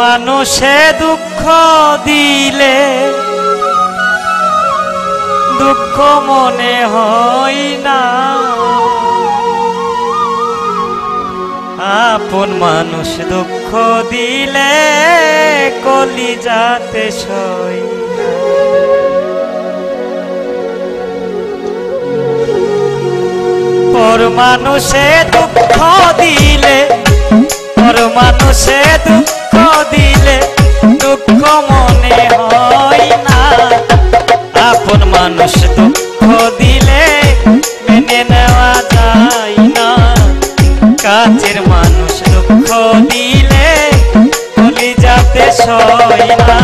মানুষে দুঃখ দিলে দুঃখ মনে হয় না, আপন মানুষ দুঃখ দিলে কলিজাতে সই না। পর মানুষে দুঃখ দিলে, পর মানুষে দুঃখ দিলে দুঃখ মনে হয় না, আপন মানুষ দুঃখ দিলে মেনে নেওয়া যায় না, কাছের মানুষ দুঃখ দিলে কলিজাতে সয় না।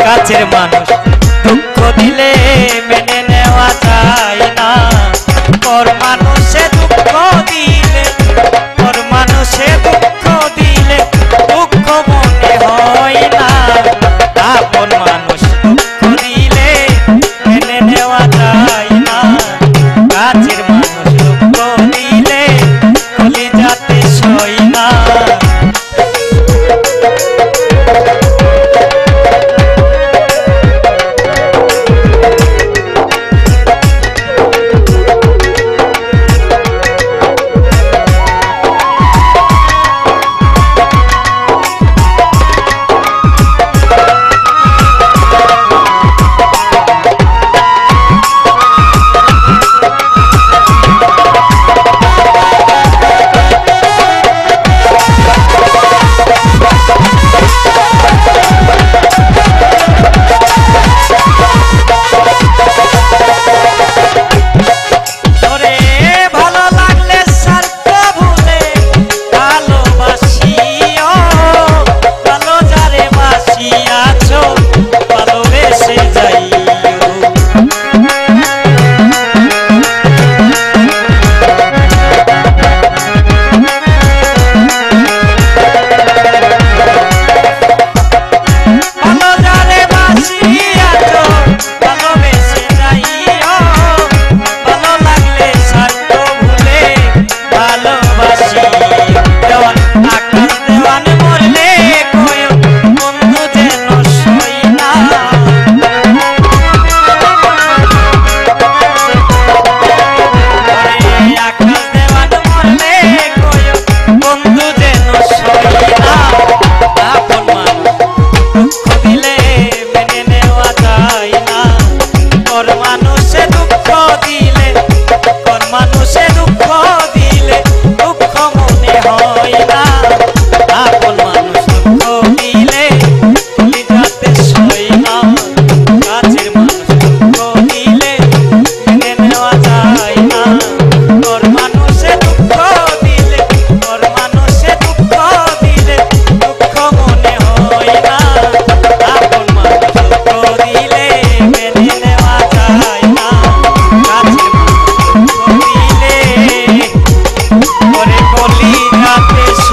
কাছের মানুষ দুঃখ দিলে মেনে নেওয়া যায় না, পর মানুষে দুঃখ দিলে, পর মানুষে দুঃখ দিলে দুঃখ মনে হয় না, আপন মানুষ দুঃখ দিলে মেনে নেওয়া যায় না, কাছের মানুষ দুঃখ দিলে কলিজাতে সয় না।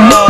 সব